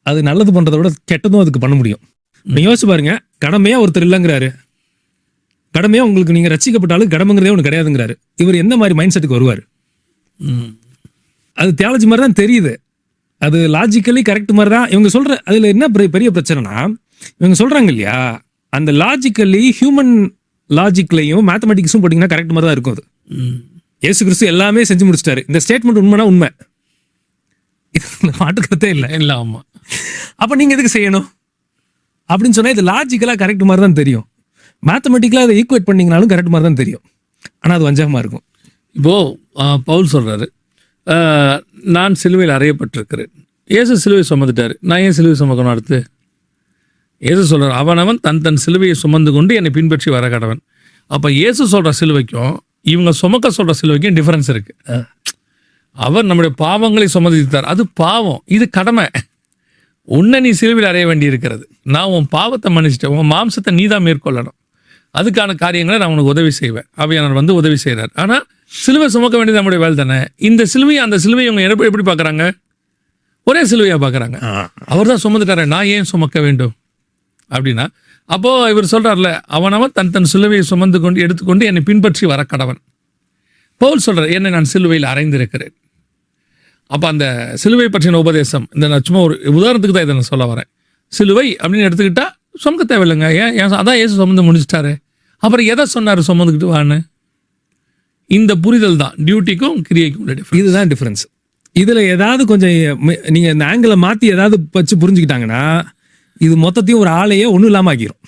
அது நல்லது பண்ணுறத விட கெட்டதும் அதுக்கு பண்ண முடியும். நீங்கள் யோசிச்சு பாருங்க, கடமையாக ஒருத்தர் இல்லைங்கிறாரு, கடமையாக உங்களுக்கு நீங்கள் ரசிக்கப்பட்டாலும் கடமைங்கிறதே ஒன்று கிடையாதுங்கிறாரு. இவர் எந்த மாதிரி மைண்ட் செட்டுக்கு வருவார்? அது தியாலஜி மாதிரி தான் தெரியுது, அது லாஜிக்கலி கரெக்ட் மாதிரி தான் இவங்க சொல்கிற. அதில் என்ன பெரிய பிரச்சனைனா, இவங்க சொல்கிறாங்க இல்லையா, அந்த லாஜிக்கலி ஹியூமன் லாஜிக்லையும் மேத்தமெட்டிக்ஸும் போட்டிங்கன்னா கரெக்ட் மாதிரி தான் இருக்கும். அது இயேசு கிறிஸ்து எல்லாமே செஞ்சு முடிச்சிட்டாரு. இந்த ஸ்டேட்மெண்ட் உண்மைனா உண்மை, மாட்டுக்கிறதே இல்லை. இல்லை, ஆமாம். அப்போ நீங்கள் எதுக்கு செய்யணும் அப்படின்னு சொன்னால் இது லாஜிக்கலாக கரெக்ட் மாதிரி தான் தெரியும். மேத்தமெட்டிக்கலாக அதை ஈக்குவேட் பண்ணிங்கனாலும் கரெக்ட் மாதிரி தான் தெரியும். ஆனால் அது வஞ்சகமாக இருக்கும். இப்போது பவுல் சொல்கிறாரு, நான் சிலுவையில் அறையப்பட்டிருக்கிறேன். இயேசு சிலுவை சுமந்துட்டார், நான் ஏன் சிலுவை சுமக்கணும்? அடுத்து இயேசு சொல்கிறார், அவனவன் தன் சிலுவையை சுமந்து கொண்டு என்னை பின்பற்றி வர கடவன். அப்போ இயேசு சொல்கிற சிலுவைக்கும் இவங்க சுமக்க சொல்கிற சிலுவைக்கும் டிஃப்ரென்ஸ் இருக்குது. அவர் நம்முடைய பாவங்களை சுமதித்தார், அது பாவம், இது கடமை. உன்னை நீ சிலுவையில் அறைய வேண்டி இருக்கிறது. நான் உன் பாவத்தை மன்னிச்சிட்டேன், உன் மாம்சத்தை நீ தான் மேற்கொள்ளணும், அதுக்கான காரியங்களை நான் உனக்கு உதவி செய்வேன். அவையானவர் உதவி செய்கிறார். ஆனால் சிலுவை சுமக்க வேண்டியது நம்முடைய வேலை தானே. இந்த சிலுவையை அந்த சிலுவையை இவங்க எப்படி பார்க்குறாங்க? ஒரே சிலுவையாக பார்க்குறாங்க. அவர் தான் சுமந்துட்டாரு, நான் ஏன் சுமக்க வேண்டும் அப்படின்னா, அப்போது இவர் சொல்கிறார்ல, அவனவன் தன் சிலுவையை சுமந்து கொண்டு எடுத்துக்கொண்டு என்னை பின்பற்றி வர கடவன். பவுல் சொல்கிறார், என்னை நான் சிலுவையில் அறைந்திருக்கிறேன். அப்போ அந்த சிலுவை பற்றின உபதேசம், இந்த நான் சும்மா ஒரு உதாரணத்துக்கு தான் இதை நான் சொல்ல வரேன். சிலுவை அப்படின்னு எடுத்துக்கிட்டா சுமக்க தேவையில்லைங்க, ஏன் அதான் ஏசு சுமந்து முடிச்சிட்டாரு, அப்புறம் எதை சொன்னார் சுமந்துக்கிட்டு வான்னு? இந்த புரிதல் தான் டியூட்டிக்கும் கிரியைக்கும் உள்ள டிஃபரன்ஸ். இதுதான் டிஃப்ரென்ஸ். இதில் ஏதாவது கொஞ்சம் நீங்கள் இந்த ஆங்கிளை மாற்றி ஏதாவது வச்சு புரிஞ்சுக்கிட்டாங்கன்னா இது மொத்தத்தையும் ஒரு ஆளையே ஒன்றும் இல்லாமல் ஆக்கிரும்.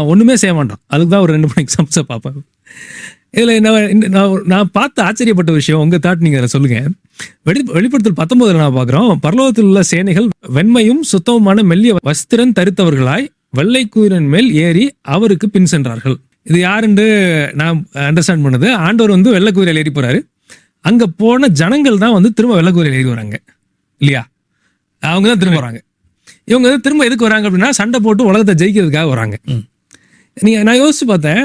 ஒன்றுமே செய்ய மாட்டோம். அதுக்கு தான் ஒரு 2-3 எக்ஸாம்பிள்ஸை பார்ப்பேன். இதில் நான் பார்த்து ஆச்சரியப்பட்ட விஷயம், உங்கள் தாட் நீங்கள் அதில் சொல்லுங்கள். வெளிப்படுத்தல் 19 நான் பார்க்குறோம், பரலோகத்தில் உள்ள சேனைகள் வெண்மையும் சுத்தமுமான மெல்லிய வஸ்திரம் தரித்தவர்களாய் வெள்ளை குதிரையின் மேல் ஏறி அவருக்கு பின் சென்றார்கள். இது யாருன்னு நான் அண்டர்ஸ்டாண்ட் பண்ணது, ஆண்டவர் வெள்ளை குதிரையில் ஏறி போகிறாரு. அங்கே போன ஜனங்கள் தான் திரும்ப வெள்ளை குதிரையில் ஏறி வராங்க இல்லையா? அவங்க தான் திரும்ப வராங்க. இவங்க திரும்ப எதுக்கு வராங்க அப்படின்னா, சண்டை போட்டு உலகத்தை ஜெயிக்கிறதுக்காக வராங்க. நான் யோசிச்சு பார்த்தேன்,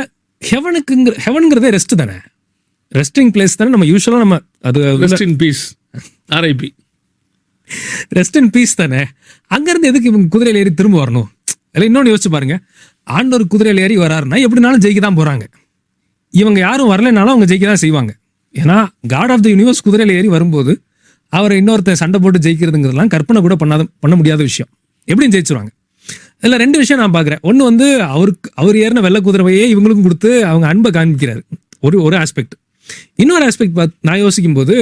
ஹெவனுங்கிறதே ரெஸ்ட் தானே, ரெஸ்டிங் பிளேஸ் தானே. நம்ம யூஸ்வலாக நம்ம அது rest in peace, RIP, rest in peace தானே. அங்கேருந்து எதுக்கு இவங்க குதிரையில் ஏறி திரும்ப வரணும்? இல்லை, இன்னொன்று யோசிச்சு பாருங்க, ஆண்டவர் குதிரையில் ஏறி வராருன்னா எப்படினாலும் ஜெயிக்க தான் போகிறாங்க. இவங்க யாரும் வரலைனாலும் அவங்க ஜெயிக்க தான் செய்வாங்க. ஏன்னா காட் ஆஃப் த யூனிவர்ஸ் குதிரையில் ஏறி வரும்போது அவரை இன்னொருத்தர் சண்டை போட்டு ஜெயிக்கிறதுங்கிறதுலாம் கற்பனை கூட பண்ண முடியாத விஷயம். எப்படியும் ஜெயிச்சிருவாங்க. இதில் 2 விஷயம் நான் பார்க்குறேன். ஒன்று அவர் ஏறின வெள்ளை குதிரைவையே இவங்களுக்கும் கொடுத்து அவங்க அன்பை காண்பிக்கிறாரு, ஒரு ஆஸ்பெக்ட். இன்னொரு ஆஸ்பெக்ட் நான் யோசிக்கும் போது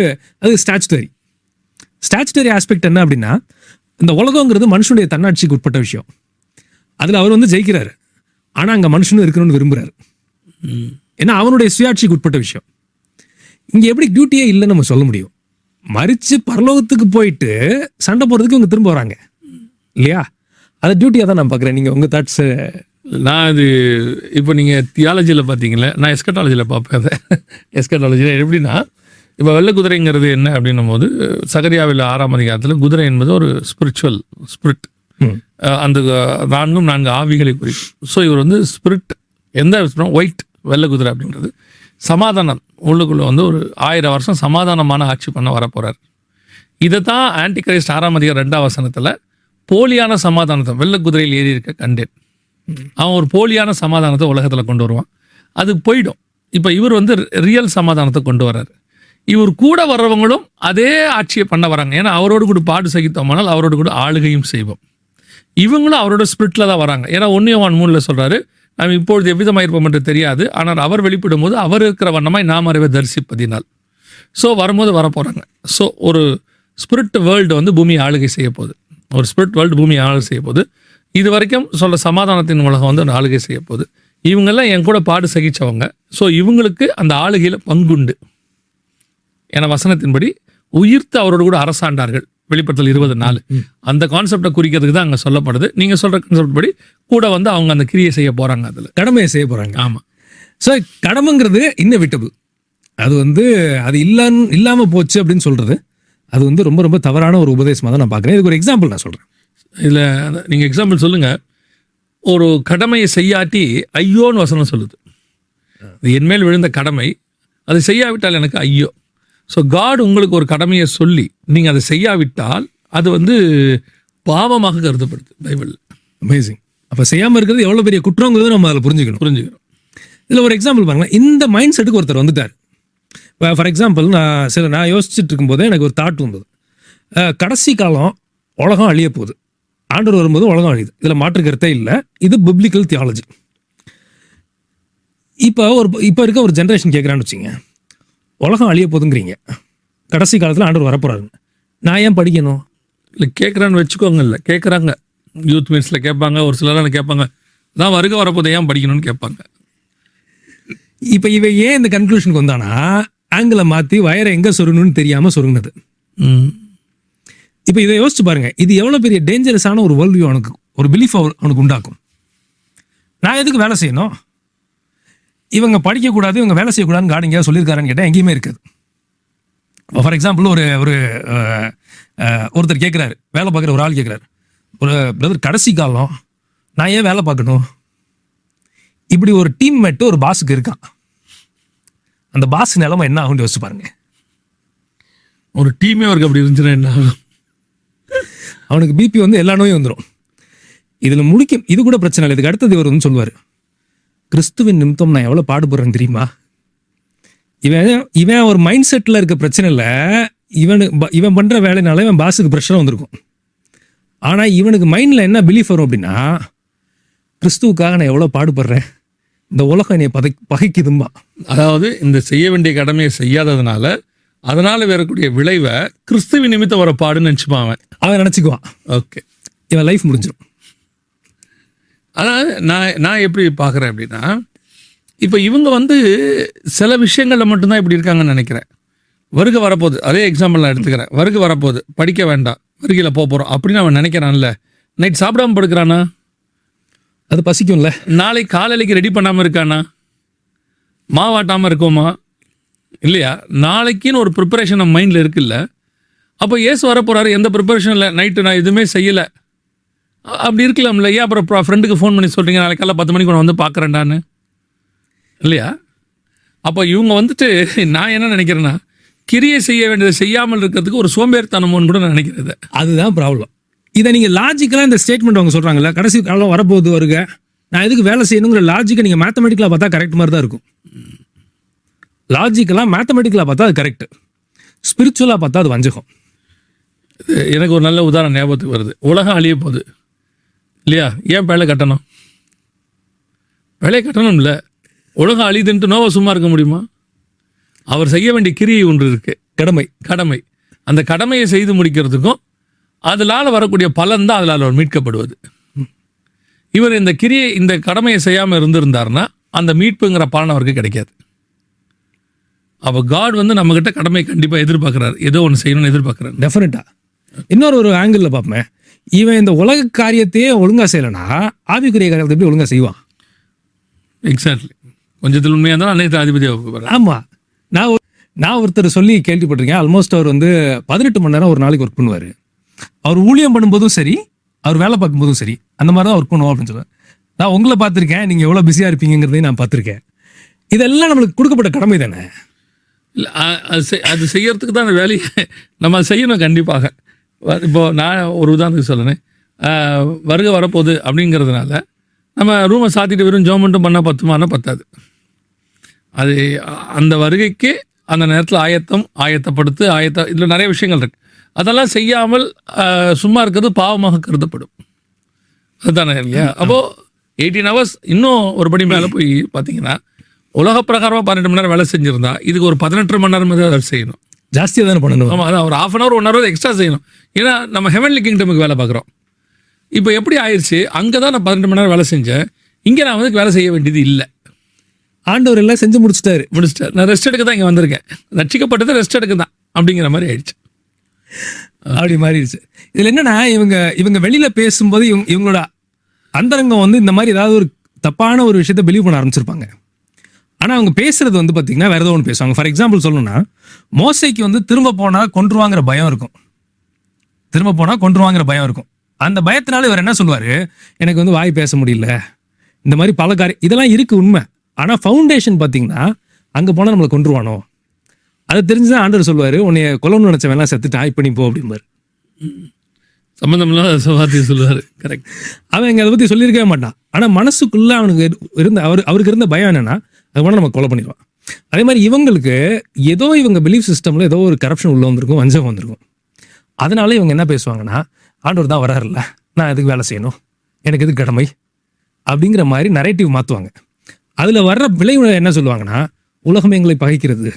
அது ஸ்டாச்சுட்டரி ஆஸ்பெக்ட். என்ன அப்படின்னா, இந்த உலகங்கிறது மனுஷனுடைய தன்னாட்சிக்கு உட்பட்ட விஷயம். அதில் அவர் ஜெயிக்கிறாரு, ஆனால் அங்கே மனுஷனும் இருக்கணும்னு விரும்புகிறாரு. ஏன்னா அவனுடைய சுயாட்சிக்கு உட்பட்ட விஷயம். இங்கே எப்படி டியூட்டியே இல்லைன்னு நம்ம சொல்ல முடியும்? மறித்து பரலோகத்துக்கு போயிட்டு சண்டை போடுறதுக்கு இவங்க திரும்ப வராங்க இல்லையா? அதை டியூட்டியாக தான் நான் பார்க்குறேன். நீங்கள் உங்கள் தாட்ஸு. நான் இது இப்போ நீங்கள் தியாலஜியில் பார்த்தீங்களே, நான் எஸ்கட்டாலஜியில் பார்ப்பேன். அதை எஸ்கட்டாலஜியில் எப்படின்னா, இப்போ வெள்ளை குதிரைங்கிறது என்ன அப்படின்னும் போது சகரியாவில் 6ஆம் அதிகாரத்தில் குதிரை என்பது ஒரு ஸ்பிரிச்சுவல் ஸ்பிரிட், அந்த 4 ஆவிகளை குறிக்கும். ஸோ இவர் வந்து ஸ்பிரிட் எந்த ஒயிட் வெள்ளை குதிரை அப்படின்றது சமாதானம் உள்ளுக்குள்ளே வந்து ஒரு 1000 வருஷம் சமாதானமான ஆட்சி பண்ண வரப்போகிறார். இதை தான் ஆன்டி கிரைஸ்ட் 6ஆம் அதிகாரம் 2ஆம் வசனத்தில் போலியான சமாதானத்தை வெள்ளை குதிரையில் ஏறி இருக்க கண்டேன். அவன் ஒரு போலியான சமாதானத்தை உலகத்தில் கொண்டு வருவான், அது போயிடும். இப்போ இவர் வந்து ரியல் சமாதானத்தை கொண்டு வர்றாரு. இவர் கூட வர்றவங்களும் அதே ஆட்சியை பண்ண வராங்க. ஏன்னா அவரோடு கூட பாடு சகித்தோமானால் அவரோடு கூட ஆளுகையும் செய்வோம். இவங்களும் அவரோட ஸ்பிரிட்டில் தான் வராங்க. ஏன்னா 1 யோவான் 3 சொல்கிறாரு, நாம் இப்பொழுது எவ்விதமாக இருப்போம் என்று தெரியாது, ஆனால் அவர் வெளிப்படும் போது அவர் இருக்கிற வண்ணமாய் நாம் அறிவை தரிசிப்பதினால். ஸோ வரும்போது வரப்போகிறாங்க. ஸோ ஒரு ஸ்பிரிட் வேர்ல்டு வந்து பூமியை ஆளுகை செய்ய போகுது. ஒரு ஸ்பிரிட் வேர்ல்டு பூமியை ஆளுகை செய்ய போகுது. இது வரைக்கும் சொல்ல சமாதானத்தின் உலகம் வந்து ஆளுகை செய்ய போகுது. இவங்கெல்லாம் என் கூட பாடு சகிச்சவங்க. ஸோ இவங்களுக்கு அந்த ஆளுகையில் பங்குண்டு. என வசனத்தின்படி உயிர்த்து அவரோடு கூட அரசாண்டார்கள். வெளிப்படுத்தல் 20:4 அந்த கான்செப்டை குறிக்கிறதுக்கு தான் அங்கே சொல்லப்படுது. நீங்கள் சொல்கிற கான்செப்ட் படி கூட வந்து அவங்க அந்த கிரியை செய்ய போகிறாங்க, அதில் கடமையை செய்ய போகிறாங்க. ஆமாம். ஸோ கடமைங்கிறது இன்னெவிட்டபிள். அது வந்து அது இல்லாமல் போச்சு அப்படின்னு சொல்கிறது அது வந்து ரொம்ப ரொம்ப தவறான ஒரு உபதேசமாக தான் நான் பார்க்குறேன். இதுக்கு ஒரு எக்ஸாம்பிள் நான் சொல்கிறேன். இதில் நீங்கள் எக்ஸாம்பிள் சொல்லுங்கள். ஒரு கடமையை செய்யாட்டி ஐயோன்னு வசனம் சொல்லுது. இது என்மேல் விழுந்த கடமை, அதை செய்யாவிட்டால் எனக்கு ஐயோ. ஸோ காட் உங்களுக்கு ஒரு கடமையை சொல்லி நீங்கள் அதை செய்யாவிட்டால் அது வந்து பாவமாக கருதப்படுது பைபிளில். அமேசிங். அப்போ செய்யாமல் இருக்கிறது எவ்வளோ பெரிய குற்றங்கிறது நம்ம அதில் புரிஞ்சுக்கணும். இதில் ஒரு எக்ஸாம்பிள் பாருங்கள். இந்த மைண்ட் செட்டுக்கு ஒருத்தர் வந்துட்டார். இப்போ ஃபார் எக்ஸாம்பிள் நான் யோசிச்சுட்டு இருக்கும்போதே எனக்கு ஒரு தாட் வந்தது. கடைசி காலம் உலகம் அழிய போகுது, ஆண்டவர் வரும்போது உலகம் அழியுது, இதில் மாற்று கருத்தே இல்லை. இது பிப்ளிக்கல் தியாலஜி. இப்போ இருக்க ஒரு ஜென்ரேஷன் கேட்குறான்னு வச்சுங்க, உலகம் அழிய போதுங்கிறீங்க, கடைசி காலத்தில் ஆண்டவர் வரப்போறாருங்க, நான் ஏன் படிக்கணும்? இல்லை கேட்குறான்னு வச்சுக்கோங்க. இல்லை கேட்குறாங்க, யூத் மீட்ஸில் கேட்பாங்க, ஒரு சிலர்லாம் கேட்பாங்க, நான் வருக வரப்போதை ஏன் படிக்கணும்னு கேட்பாங்க. இப்போ இவன் ஏன் இந்த கன்க்ளூஷனுக்கு வந்தானா, ஆங்கிளை மாற்றி வயரை எங்கே சொருகணும்னு தெரியாமல் சொருங்கினது. இப்போ இதை யோசிச்சு பாருங்க, இது எவ்வளோ பெரிய டேஞ்சரஸான ஒரு வேர்ல்ட் வியூ அவனுக்கு, ஒரு பிலீஃப் அவனுக்கு உண்டாக்கும். நான் எதுக்கு வேலை செய்யணும்? இவங்க படிக்கக்கூடாது, இவங்க வேலை செய்யக்கூடாதுன்னு காடு எங்கேயாவது சொல்லியிருக்காருன்னு கேட்டால் எங்கேயுமே இருக்காது. ஃபார் எக்ஸாம்பிள் ஒருத்தர் கேட்குறாரு, வேலை பார்க்குற ஒரு ஆள் கேட்குறாரு, ஒரு பிரதர் கடைசி காலம் நான் ஏன் வேலை பார்க்கணும்? இப்படி ஒரு டீம்மேட்டு ஒரு பாஸுக்கு இருக்கான். அந்த பாஸ் நிலைமை என்ன ஆகும்னு யோசிச்சு பாருங்க. ஒரு டீமே அவருக்கு அப்படி இருந்துச்சுன்னா என்ன ஆகும்? அவனுக்கு பிபி வந்து எல்லா நோயும் வந்துடும். இதில் முடிக்கும், இது கூட பிரச்சனை இல்லை. இதுக்கு அடுத்தது இவர் வந்து சொல்லுவார், கிறிஸ்துவின் நிமித்தம் நான் எவ்வளோ பாடுபடுறேன் தெரியுமா? இவன் ஒரு மைண்ட் செட்டில் இருக்க பிரச்சனை இல்லை. இவன் பண்ணுற வேலைனால இவன் பாஸுக்கு ப்ரெஷராக வந்திருக்கும். ஆனால் இவனுக்கு மைண்டில் என்ன பிலீஃப் வரும் அப்படின்னா, கிறிஸ்துவுக்காக நான் எவ்வளோ பாடுபடுறேன், இந்த உலகம் என்னை பகைக்குதும்பா. அதாவது இந்த செய்ய வேண்டிய கடமையை செய்யாததுனால அதனால் வரக்கூடிய விளைவை கிறிஸ்துவின் நிமித்தம் வர பாடுன்னு நினச்சிப்பான் அவன் நினச்சிக்குவான். ஓகே, இவன் லைஃப் முடிஞ்சிடும். ஆனால் நான் எப்படி பார்க்குறேன் அப்படின்னா, இப்போ இவங்க வந்து சில விஷயங்களில் மட்டும்தான் இப்படி இருக்காங்கன்னு நினைக்கிறேன். வருகை வரப்போகுது, அதே எக்ஸாம்பிள் நான் எடுத்துக்கிறேன். வருகை வரப்போகுது, படிக்க வேண்டாம், வருகையில் போகிறோம் அப்படின்னு அவன் நினைக்கிறான்ல. நைட் சாப்பிடாம படுக்கிறானா? அது பசிக்கும்ல. நாளைக்கு காலையிலைக்கு ரெடி பண்ணாமல் இருக்கானா? மாவாட்டாமல் இருக்கோமா? இல்லையா? நாளைக்குன்னு ஒரு ப்ரிப்பரேஷன் நம்ம மைண்டில் இருக்குல்ல. அப்போ ஏசு வரப்போகிறாரு, எந்த ப்ரிப்பரேஷன் இல்லை, நைட்டு நான் எதுவுமே செய்யலை, அப்படி இருக்கலாம்ல. ஏன் அப்புறம் ஃப்ரெண்டுக்கு ஃபோன் பண்ணி சொல்கிறீங்க நாளைக்கு காலைல 10 மணிக்கு வந்து பார்க்குறேன்டான்னு? இல்லையா? அப்போ இவங்க வந்துட்டு நான் என்ன நினைக்கிறேன்னா, கிரியை செய்ய வேண்டியதை செய்யாமல் இருக்கிறதுக்கு ஒரு சோம்பேறித்தனமோன்னு கூட நான் நினைக்கிறது. அதுதான் ப்ராப்ளம். இதை நீங்கள் லாஜிக்கலாக இந்த ஸ்டேட்மெண்ட் அவங்க சொல்கிறாங்கல்ல, கடைசி காலம் வரப்போகுது வருக, நான் எதுக்கு வேலை செய்யணுங்கிற லாஜிக்கை நீங்கள் மேத்தமெட்டிக்கலாக பார்த்தா கரெக்ட் மாதிரி தான் இருக்கும். லாஜிக்கலாக மேத்தமெட்டிக்கலாக பார்த்தா அது கரெக்டு, ஸ்பிரிச்சுவலாக பார்த்தா அது வஞ்சகம். எனக்கு ஒரு நல்ல உதாரணம் ஞாபகத்துக்கு வருது. உலகம் அழிய போகுது இல்லையா? ஏன் வேலை கட்டணும்? வேலையை கட்டணும் இல்லை. உலகம் அழிதுன்ட்டு நோவா சும்மா இருக்க முடியுமா? அவர் செய்ய வேண்டிய கிரியை ஒன்று இருக்கு, கடமை. அந்த கடமையை செய்து முடிக்கிறதுக்கும் அதனால் வரக்கூடிய பலன் தான் அதனால் அவர் மீட்கப்படுவது. இவர் இந்த கடமையை செய்யாமல் இருந்திருந்தார்னா அந்த மீட்புங்கிற பலன் அவருக்கு கிடைக்காது. அப்போ காட் வந்து நம்மக்கிட்ட கடமை கண்டிப்பாக எதிர்பார்க்குறாரு, ஏதோ ஒன்று செய்யணும்னு எதிர்பார்க்குறாரு. டெஃபினட்டா. இன்னொரு ஆங்கிளில் பார்ப்பேன், இவன் இந்த உலக காரியத்தையே ஒழுங்காக செய்யலைன்னா ஆவிக்குரிய காரியத்தை எப்படி ஒழுங்காக செய்வான்? எக்ஸாக்ட்லி. கொஞ்சத்தில் உண்மையாக இருந்தாலும் அன்னைக்கு அதிபதியாக. ஆமாம், நான் ஒருத்தர் சொல்லி கேள்விப்பட்டிருக்கேன். ஆல்மோஸ்ட் அவர் வந்து 18 மணி நேரம் ஒரு நாளைக்கு ஒர்க் பண்ணுவார். அவர் ஊழியம் பண்ணும்போதும் சரி, அவர் வேலை பார்க்கும்போதும் சரி, அந்த மாதிரி தான் ஒர்க் பண்ணுவோம் அப்படின்னு சொல்லுவேன். நான் உங்களை பார்த்துருக்கேன், நீங்கள் எவ்வளோ பிஸியாக இருப்பீங்கிறதையும் நான் பார்த்துருக்கேன். இதெல்லாம் நம்மளுக்கு கொடுக்கப்பட்ட கடமை தானே. இல்லை, அது செய்யறதுக்கு தான் அந்த வேலையை நம்ம செய்யணும் கண்டிப்பாக. இப்போது நான் ஒரு உதாரணத்துக்கு சொல்லணேன், வருகை வரப்போகுது அப்படிங்கிறதுனால நம்ம ரூமை சாத்திட்டு வெறும் ஜோம் மட்டும் பண்ணால் பத்துமானா பத்தாது. அது அந்த வருகைக்கு அந்த நேரத்தில் ஆயத்தப்படுத்து இதில் நிறைய விஷயங்கள் இருக்குது. அதெல்லாம் செய்யாமல் சும்மா இருக்கிறது பாவமாக கருதப்படும். அதுதானே இல்லையா? அப்போது 18 hours இன்னும் ஒரு படி மேலே போய் பார்த்தீங்கன்னா, உலக பிரகாரமாக 12 மணி நேரம் வேலை செஞ்சுருந்தா இதுக்கு ஒரு 18 மணி நேரம் வேலை செய்யணும். ஜாஸ்தியாக தானே பண்ணணும். ஆமாம், அதான் ஒரு 1/2 hour 1 hour எக்ஸ்ட்ரா செய்யணும். ஏன்னா நம்ம ஹெவன்லி கிங்டமுக்கு வேலை பார்க்குறோம். இப்போ எப்படி ஆயிடுச்சு, அங்கே தான் நான் 12 மணி நேரம் வேலை செஞ்சேன், இங்கே நான் வந்து வேலை செய்ய வேண்டியது இல்லை. ஆண்டவர் எல்லாம் செஞ்சு முடிச்சிட்டாரு. நான் ரெஸ்ட் எடுக்க தான் இங்கே வந்திருக்கேன், ரட்சிக்கப்பட்டது ரெஸ்ட் எடுக்க தான் அப்படிங்கிற மாதிரி ஆயிடுச்சு. அப்படி மாறிடுச்சு. இதில் என்னன்னா, இவங்க வெளியில் பேசும்போது இவங்களோட அந்தரங்கம் வந்து இந்த மாதிரி ஏதாவது ஒரு தப்பான ஒரு விஷயத்த பிலீவ் பண்ண ஆரம்பிச்சிருப்பாங்க. ஆனால் அவங்க பேசுறது வந்து பார்த்தீங்கன்னா வேறு ஏதோ ஒன்று பேசுவாங்க. ஃபார் எக்ஸாம்பிள் சொல்லணும்னா, மோசைக்கு வந்து திரும்ப போனால் கொன்றுவாங்கிற பயம் இருக்கும். அந்த பயத்தினால இவர் என்ன சொல்லுவார், எனக்கு வந்து வாய் பேச முடியல, இந்த மாதிரி பல காரியம் இதெல்லாம் இருக்குது உண்மை. ஆனால் ஃபவுண்டேஷன் பார்த்தீங்கன்னா அங்கே போனால் நம்மளை கொன்றுவானோ அதை தெரிஞ்சுதான் ஆண்டவர் சொல்லுவார், உன்னைய கொல்லணும்னு நினச்சவெல்லாம் செத்துட்டு ஆய் பண்ணி போ அப்படிம்பார். சம்மந்தம்லாம் வார்த்தையை சொல்லுவார். கரெக்ட். அவன் இங்கே அதை பற்றி சொல்லியிருக்கவே மாட்டான். ஆனால் மனசுக்குள்ளே அவனுக்கு அவருக்கு இருந்த பயம் என்னன்னா, அது போனால் நம்ம கொலை பண்ணிடுவான். அதே மாதிரி இவங்களுக்கு ஏதோ இவங்க பிலீஃப் சிஸ்டமில் ஏதோ ஒரு கரப்ஷன் உள்ள வந்திருக்கும், வஞ்சகம் வந்திருக்கும். அதனால இவங்க என்ன பேசுவாங்கன்னா, ஆண்டவர் தான் வராருல்ல, நான் எதுக்கு வேலை செய்யணும், எனக்கு எதுக்கு கடமை அப்படிங்கிற மாதிரி நரேட்டிவ் மாற்றுவாங்க. அதில் வர்ற விளைவு என்ன சொல்லுவாங்கன்னா, உலகம் எங்களை பகைக்கிறது,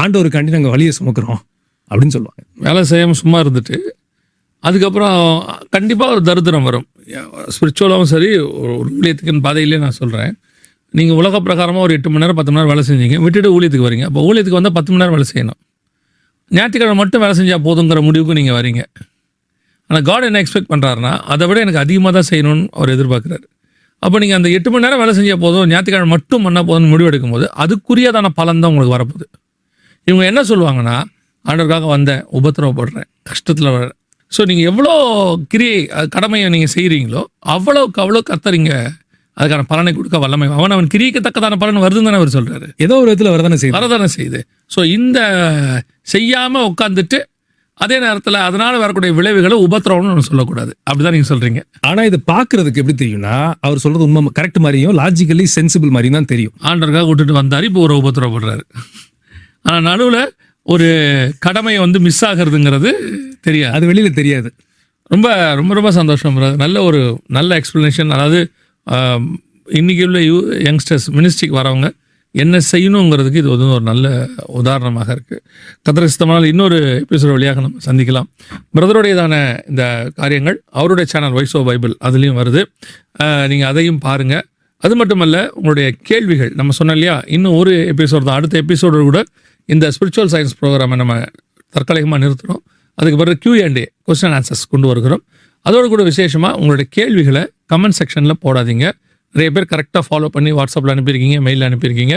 ஆண்டவருக்காண்டி நாங்கள் வழியை சுமக்கிறோம் அப்படின்னு சொல்லுவாங்க. வேலை செய்யாமல் சும்மா இருந்துட்டு அதுக்கப்புறம் கண்டிப்பாக ஒரு தரித்திரம் வரும். ஸ்பிரிச்சுவலாகவும் சரி, ஒரு ஊழியத்துக்குன்னு பாதையிலே நான் சொல்கிறேன். நீங்கள் உலக பிரகாரமாக ஒரு 8 மணி நேரம் 10 மணி நேரம் வேலை செஞ்சீங்க, விட்டுட்டு ஊழியத்துக்கு வரீங்க. அப்போ ஊழியத்துக்கு வந்தால் 10 மணி நேரம் வேலை செய்யணும், ஞாயிற்றுக்கிழமை மட்டும் வேலை செஞ்சால் போதுங்கிற முடிவுக்கு நீங்கள் வரீங்க. ஆனால் காட் என்ன எக்ஸ்பெக்ட் பண்ணுறாருன்னா, அதை விட எனக்கு அதிகமாக தான் செய்யணும்னு அவர் எதிர்பார்க்குறாரு. அப்போ நீங்கள் அந்த 8 மணி நேரம் வேலை செஞ்சால் போதும், ஞாயிற்றுக்கிழமை மட்டும் பண்ணால் போதும்னு முடிவெடுக்கும் போது அதுக்குரியதான பலன் தான் உங்களுக்கு வரப்போகுது. இவங்க என்ன சொல்லுவாங்கன்னா, ஆண்டவருக்காக வந்தேன், உபத்திரவப்படுறேன், கஷ்டத்தில் வர்றேன். ஸோ நீங்கள் எவ்வளோ கடமையை நீங்கள் செய்கிறீங்களோ அவ்வளோ கர்த்தரிங்க அதுக்கான பலனை கொடுக்க வல்லமை. அவன் கிரியைக்கு தக்கதான பலன் வருதுன்னு தானே அவர் சொல்கிறாரு. ஏதோ ஒரு விதத்தில் வரதானே செய்யுது. ஸோ இந்த செய்யாமல் உட்காந்துட்டு அதே நேரத்தில் அதனால் வரக்கூடிய விளைவுகளை உபத்திரவம்னு சொல்லக்கூடாது. அப்படிதான் நீங்கள் சொல்கிறீங்க. ஆனால் இது பார்க்குறதுக்கு எப்படி தெரியும்னா, அவர் சொல்கிறது உண்மை கரெக்ட் மாதிரியும் லாஜிக்கலி சென்சிபிள் மாதிரியும் தான் தெரியும். ஆண்டவருக்காக விட்டுட்டு வந்தார், இப்போ ஒரு உபத்திரவப்படுறாரு. ஆனால் நடுவில் ஒரு கடமையை வந்து மிஸ் ஆகிறதுங்கிறது தெரியாது, அது வெளியில் தெரியாது. ரொம்ப ரொம்ப ரொம்ப சந்தோஷம். நல்ல எக்ஸ்ப்ளனேஷன். அதாவது இன்றைக்கி உள்ள யங்ஸ்டர்ஸ் மினிஸ்ட்ரிக்கு வரவங்க என்ன செய்யணுங்கிறதுக்கு இது வந்து ஒரு நல்ல உதாரணமாக இருக்குது. கத்திரசித்தமானால் இன்னொரு எபிசோட் வழியாக நம்ம சந்திக்கலாம். பிரதருடையதான இந்த காரியங்கள் அவருடைய சேனல் வைஸ் ஆஃப் பைபிள் அதுலேயும் வருது, நீங்கள் அதையும் பாருங்கள். அது மட்டுமல்ல, உங்களுடைய கேள்விகள் நம்ம சொன்னோம் இல்லையா, இன்னும் ஒரு எபிசோடு தான், அடுத்த எபிசோடு கூட இந்த ஸ்பிரிச்சுவல் சயின்ஸ் ப்ரோக்ராமை நம்ம தற்காலிகமாக நிறுத்துகிறோம். அதுக்கு பிறகு Q&A கொஸ்டின் அண்ட் ஆன்சர்ஸ் கொண்டு வருகிறோம். அதோடு கூட விசேஷமாக உங்களுடைய கேள்விகளை கமெண்ட் செக்ஷனில் போடாதீங்க. நிறைய பேர் கரெக்டாக ஃபாலோ பண்ணி வாட்ஸ்அப்பில் அனுப்பியிருக்கீங்க, மெயிலில் அனுப்பியிருக்கீங்க.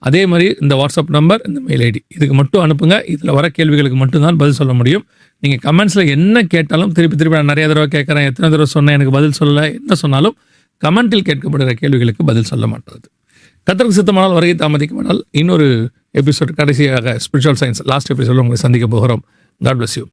அதே மாதிரி இந்த வாட்ஸ்அப் நம்பர், இந்த மெயில் ஐடி இதுக்கு மட்டும் அனுப்புங்க. இதில் வர கேள்விகளுக்கு மட்டும்தான் பதில் சொல்ல முடியும். நீங்கள் கமெண்ட்ஸில் என்ன கேட்டாலும் திருப்பி நான் நிறைய தடவை கேட்குறேன், எத்தனை தடவை சொன்னேன் எனக்கு பதில் சொல்லலை, என்ன சொன்னாலும் கமெண்ட்டில் கேட்கப்படுகிற கேள்விகளுக்கு பதில் சொல்ல மாட்டாது. கர்த்தருக்கு சித்தமானால் வருகை தாமதிக்குமானால் இன்னொரு எபிசோட் கடைசியாக ஸ்பிரிச்சுவல் சயின்ஸ் லாஸ்ட் எபிசோட உங்களை சந்திக்க போகிறோம். God bless you.